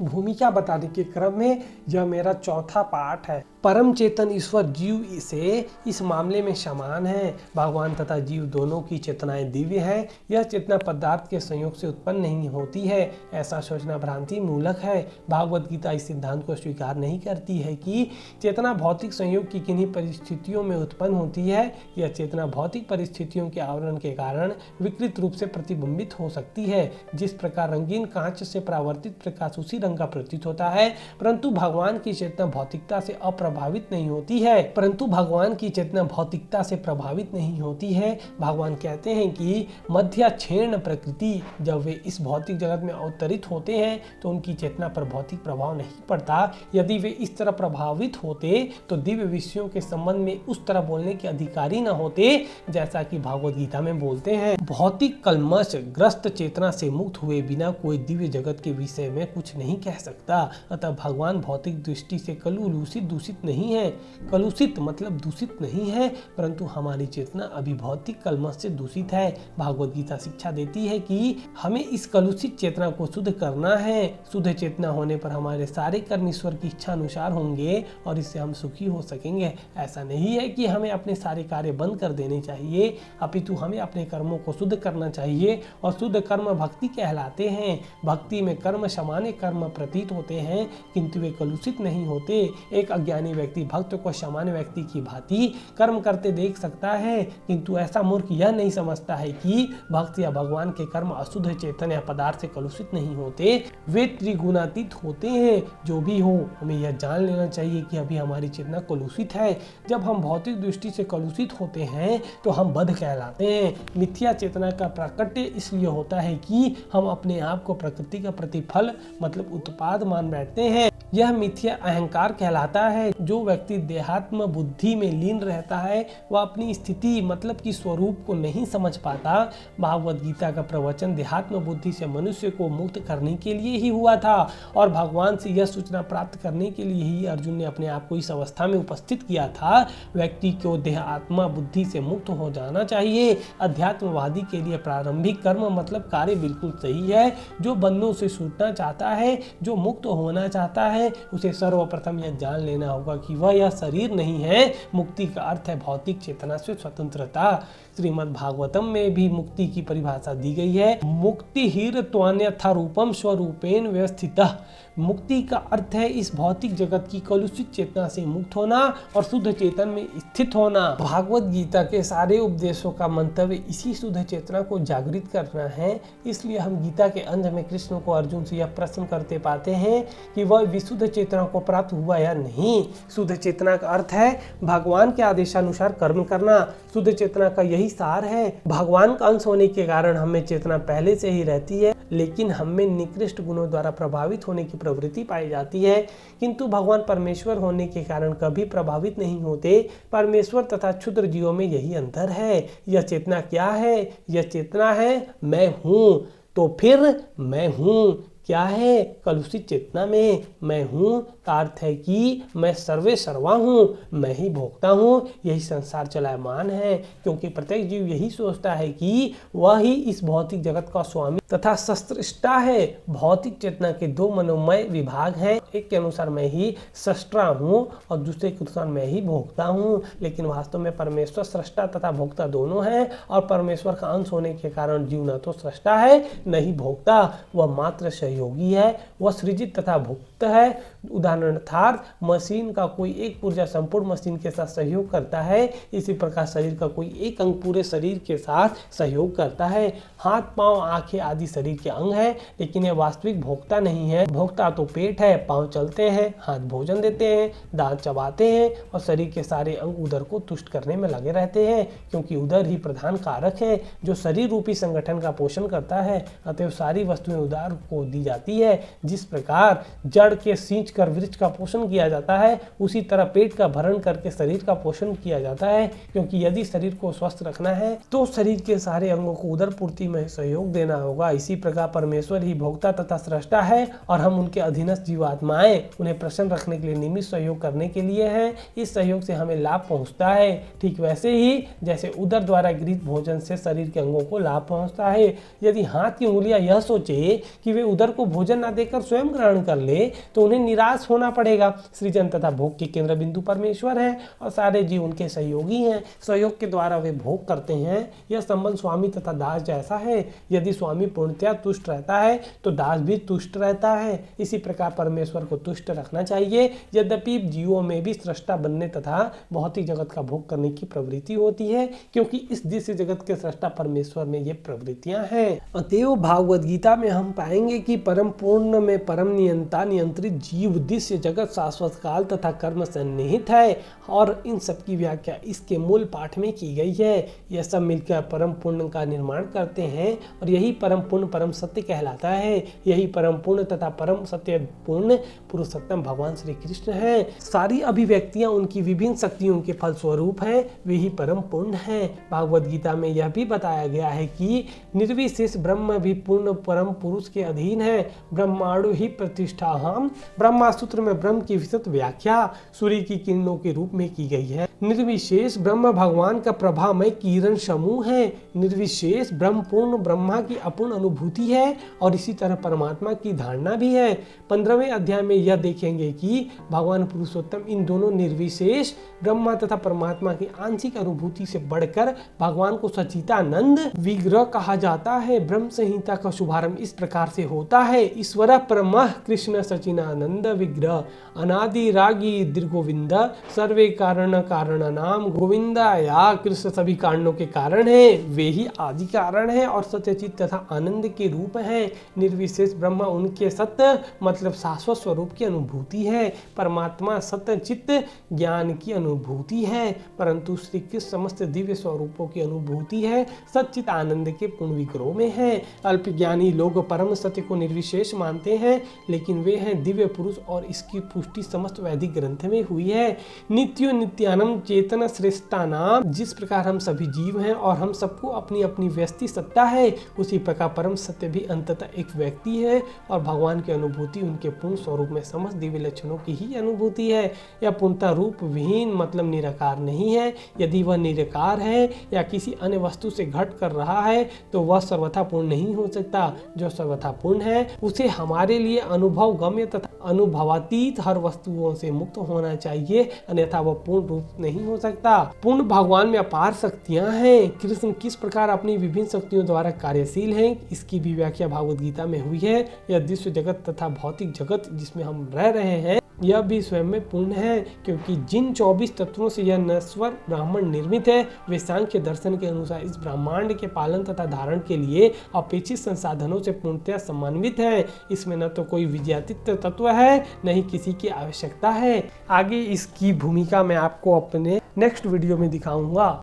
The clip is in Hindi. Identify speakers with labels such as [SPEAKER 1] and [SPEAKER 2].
[SPEAKER 1] भूमिका बताने के क्रम में यह मेरा चौथा पाठ है। परम चेतन ईश्वर जीव से इस मामले में समान है। भगवान तथा जीव दोनों की चेतनाएं दिव्य है। यह चेतना पदार्थ के संयोग से उत्पन्न नहीं होती है, ऐसा सोचना भ्रांति मूलक है। भागवत गीता इस सिद्धांत को स्वीकार नहीं करती है कि चेतना भौतिक संयोग की किन्हीं परिस्थितियों में उत्पन्न होती है। यह चेतना भौतिक परिस्थितियों के आवरण के कारण विकृत रूप से प्रतिबिंबित हो सकती है। जिस प्रकार रंगीन कांच से परावर्तित प्रकाश उसी रंग का प्रतीत होता है, परंतु भगवान की चेतना भौतिकता से प्रभावित नहीं होती है। भगवान कहते हैं कि मध्याच्छेर्ण प्रकृति, जब वे इस भौतिक जगत में अवतरित होते हैं तो उनकी चेतना पर भौतिक प्रभाव नहीं पड़ता। यदि वे इस तरह प्रभावित होते तो दिव्य विषयों के संबंध में उस तरह बोलने के अधिकारी न होते, जैसा कि भागवत गीता में बोलते हैं। भौतिक कलमश ग्रस्त चेतना से मुक्त हुए बिना कोई दिव्य जगत के विषय में कुछ नहीं कह सकता। अतः भगवान भौतिक दृष्टि से दूषित नहीं है। कलुषित मतलब दूषित नहीं है, परंतु हमारी चेतना अभी भौतिक कलमश से दूषित है। भागवत गीता शिक्षा देती है कि हमें इस कलुषित चेतना को शुद्ध करना है। शुद्ध चेतना होने पर हमारे सारे कर्म ईश्वर की इच्छा अनुसार होंगे और इससे हम सुखी हो सकेंगे। ऐसा नहीं है कि हमें अपने सारे कार्य बंद कर देने चाहिए, अपितु हमें अपने कर्मों को शुद्ध करना चाहिए और शुद्ध कर्म भक्ति कहलाते हैं। भक्ति में कर्म सामान्य कर्म प्रतीत होते हैं, किंतु वे कलुषित नहीं होते। एक अज्ञानी व्यक्ति भक्त को सामान्य व्यक्ति की भांति कर्म करते देख सकता है, किंतु ऐसा मूर्ख यह नहीं समझता है कि भक्त या भगवान के कर्म अशुद्ध चेतन या पदार्थ से कलुषित नहीं होते, वे त्रिगुणातीत होते हैं। जो भी हो, हमें यह जान लेना चाहिए कि अभी हमारी चेतना कलुषित है। जब हम भौतिक दृष्टि से कलुषित होते हैं तो हम बद्ध कहलाते हैं। मिथ्या चेतना का प्राकट्य इसलिए होता है कि हम अपने आप को प्रकृति का प्रतिफल मतलब उत्पाद मान बैठते हैं। यह मिथ्या अहंकार कहलाता है। जो व्यक्ति देहात्म बुद्धि में लीन रहता है वह अपनी स्थिति मतलब कि स्वरूप को नहीं समझ पाता। भागवत गीता का प्रवचन देहात्म बुद्धि से मनुष्य को मुक्त करने के लिए ही हुआ था और भगवान से यह सूचना प्राप्त करने के लिए ही अर्जुन ने अपने आप को इस अवस्था में उपस्थित किया था। व्यक्ति को देहात्मा बुद्धि से मुक्त हो जाना चाहिए। अध्यात्मवादी के लिए प्रारंभिक कर्म मतलब कार्य बिल्कुल सही है। जो बंधनों से छूटना चाहता है, जो मुक्त होना चाहता है, उसे सर्वप्रथम यह जान लेना होगा कि वह यह शरीर नहीं है। मुक्ति का अर्थ है भौतिक चेतना से स्वतंत्रता। श्रीमद् भागवतम में भी मुक्ति की परिभाषा दी गई है। मुक्ति हीरत्वान्यथा रूपम स्वरूपेण व्यवस्थितः। मुक्ति का अर्थ है इस भौतिक जगत की कलुषित चेतना से मुक्त होना और शुद्ध चेतन में स्थित होना। भागवत गीता के सारे उपदेशों का मंतव्य इसी शुद्ध चेतना को जागृत करना है। इसलिए हम गीता के अंत में कृष्ण को अर्जुन से यह प्रश्न करते पाते हैं कि वह विशुद्ध चेतना को प्राप्त हुआ या नहीं। शुद्ध चेतना का अर्थ है भगवान के आदेशानुसार कर्म करना। शुद्ध चेतना का यही सार है। भगवान का अंश होने के कारण हमें चेतना पहले से ही रहती है, लेकिन हमें निकृष्ट गुणों द्वारा प्रभावित होने की प्रवृत्ति पाई जाती है, किंतु भगवान परमेश्वर होने के कारण कभी प्रभावित नहीं होते। परमेश्वर तथा क्षुद्र जीवों में यही अंतर है। यह चेतना क्या है? यह चेतना है मैं हूँ। तो फिर मैं हूँ क्या है? कलुषित चेतना में मैं हूँ का अर्थ है कि मैं सर्वे सर्वा हूँ, मैं ही भोगता हूँ। यही संसार चलायमान है, क्योंकि प्रत्येक जीव यही सोचता है कि वह ही इस भौतिक जगत का स्वामी तथा सृष्टा है। भौतिक चेतना के दो मनोमय विभाग हैं। एक के अनुसार मैं ही सृष्टा हूँ और दूसरे के अनुसार मैं ही भोगता हूँ, लेकिन वास्तव में परमेश्वर सृष्टा तथा भोक्ता दोनों हैं और परमेश्वर का अंश होने के कारण जीव न तो सृष्टा है न ही भोक्ता, वह मात्र सहयोगी है। वह सृजित तथा भुक्त है। उदाहरणार्थ मशीन का कोई एक पुर्जा संपूर्ण मशीन के साथ सहयोग करता है, इसी प्रकार शरीर का कोई एक अंग पूरे शरीर के साथ सहयोग करता है। हाथ पांव आंखें आदि शरीर के अंग है, लेकिन यह वास्तविक भोक्ता नहीं है। भोक्ता तो पेट है, पांव चलते हैं, हाथ भोजन देते हैं, दांत चबाते हैं और शरीर के सारे अंग उदर को तुष्ट करने में लगे रहते हैं, क्योंकि उदर ही प्रधान कारक है जो शरीर रूपी संगठन का पोषण करता है। अतएव सारी वस्तुएं उदर को दी जाती है। जिस प्रकार जड़ के सींच कर वृक्ष का पोषण किया जाता है, उसी तरह पेट का भरण करके शरीर का पोषण किया जाता है, क्योंकि यदि शरीर को स्वस्थ रखना है तो शरीर के सारे अंगों को उदर पूर्ति में सहयोग देना होगा। इसी प्रकार परमेश्वर ही भोक्ता तथा सृष्टा है और हम उनके अधीनस्थ जीवात्माएं उन्हें प्रसन्न रखने के लिए निमित्त सहयोग करने के लिए हैं। इस सहयोग से हमें लाभ पहुंचता है। ठीक वैसे ही जैसे उदर द्वारा गृहीत भोजन से शरीर के अंगों को लाभ पहुंचता है। यदि हाथ की उंगलियां यह सोचे कि वे उदर सुंदर को भोजन न देकर स्वयं ग्रहण कर ले तो उन्हें निराश होना पड़ेगा। सृजन तथा भोग के केंद्र बिंदु परमेश्वर है और सारे जीव उनके सहयोगी हैं। सहयोग के द्वारा वे भोग करते हैं। यह संबंध स्वामी तथा दास जैसा है। यदि स्वामी पूर्णतया तुष्ट रहता है तो दास भी तुष्ट रहता है। इसी प्रकार परमेश्वर को तुष्ट रखना चाहिए। यद्यपि जीवों में भी सृष्टा बनने तथा भौतिक जगत का भोग करने की प्रवृत्ति होती है, क्योंकि इस दृश्य जगत के सृष्टा परमेश्वर में ये प्रवृत्तियां हैं। अतएव भागवत गीता में हम पाएंगे कि परम पूर्ण में परम नियंता नियंत्रित जीव, दृश्य जगत, शाश्वत काल तथा कर्म सन्निहित है और इन सब की व्याख्या इसके मूल पाठ में की गई है। यह सब मिलकर परम पूर्ण का निर्माण करते हैं और यही परम पूर्ण परम सत्य कहलाता है। यही परम पूर्ण तथा परम सत्य पूर्ण पुरुषोत्तम भगवान श्री कृष्ण है। सारी अभिव्यक्तियां उनकी विभिन्न शक्तियों के फल स्वरूप है, वे ही परम पूर्ण है। भागवत गीता में यह भी बताया गया है कि निर्विशेष ब्रह्म भी पूर्ण परम पुरुष के अधीन है। ब्रह्मांडो ही प्रतिष्ठा हम, ब्रह्मा सूत्र में ब्रह्म की विस्तृत व्याख्या सूर्य की किरणों के रूप में की गई है। निर्विशेष ब्रह्म भगवान का प्रभामय किरण समूह है। निर्विशेष ब्रह्म पूर्ण ब्रह्मा की अपूर्ण अनुभूति है और इसी तरह परमात्मा की धारणा भी है। 15वें अध्याय में यह देखेंगे कि भगवान पुरुषोत्तम इन दोनों निर्विशेष ब्रह्मा तथा परमात्मा की आंशिक अनुभूति से बढ़कर भगवान को सच्चिदानंद विग्रह कहा जाता है। ब्रह्म संहिता का शुभारंभ इस प्रकार से होता है। ईश्वर परमः कृष्ण सच्चिदानंद विग्रह अनादि रागी दीर्घोविंद सर्वे कारण कारण नाम गोविंदा या कृष्ण सभी कारणों के कारण है, वे ही आदि कारण है और सत्यचित तथा आनंद के रूप है। निर्विशेष ब्रह्म उनके सत्य मतलब शाश्वत स्वरूप की अनुभूति है। परमात्मा सत्यचित ज्ञान की अनुभूति है, परंतु श्री कृष्ण समस्त दिव्य स्वरूपों की अनुभूति है, सच्चित आनंद के पूर्ण विग्रह में है। अल्पज्ञानी लोग परम सत्य को निर्विशेष मानते हैं, लेकिन वे हैं दिव्य पुरुष और इसकी पुष्टि समस्त वैदिक ग्रंथ में हुई है। नित्यो नित्यानम चेतन श्रेष्ठा नाम, जिस प्रकार हम सभी जीव हैं और हम सबको अपनी अपनी व्यक्ति सत्ता है, उसी प्रकार परम सत्य भी अंततः एक व्यक्ति है और भगवान की अनुभूति उनके पूर्ण स्वरूप में समस्त दिव्य लक्षणों की ही अनुभूति है। यह पूर्णतः रूप विहीन मतलब निराकार नहीं है। यदि वह निराकार है या किसी अन्य वस्तु से घट कर रहा है तो वह सर्वथा पूर्ण नहीं हो सकता। जो सर्वथा पूर्ण है उसे हमारे लिए अनुभव गम्य तथा अनुभवातीत हर वस्तुओं से मुक्त होना चाहिए, अन्यथा वह पूर्ण रूप नहीं हो सकता। पूर्ण भगवान में अपार शक्तियां हैं। कृष्ण किस प्रकार अपनी विभिन्न शक्तियों द्वारा कार्यशील हैं, इसकी भी व्याख्या भागवत गीता में हुई है। यह दृश्य जगत तथा भौतिक जगत जिसमें हम रह रहे हैं यह भी स्वयं में पूर्ण है, क्योंकि जिन 24 तत्वों से यह नश्वर ब्राह्मण निर्मित है वे सांख्य दर्शन के अनुसार इस ब्रह्मांड के पालन तथा धारण के लिए अपेक्षित संसाधनों से पूर्णतया समन्वित है। इसमें न तो कोई विजातीय तत्व है न ही किसी की आवश्यकता है। आगे इसकी भूमिका मैं आपको अपने नेक्स्ट वीडियो में दिखाऊंगा।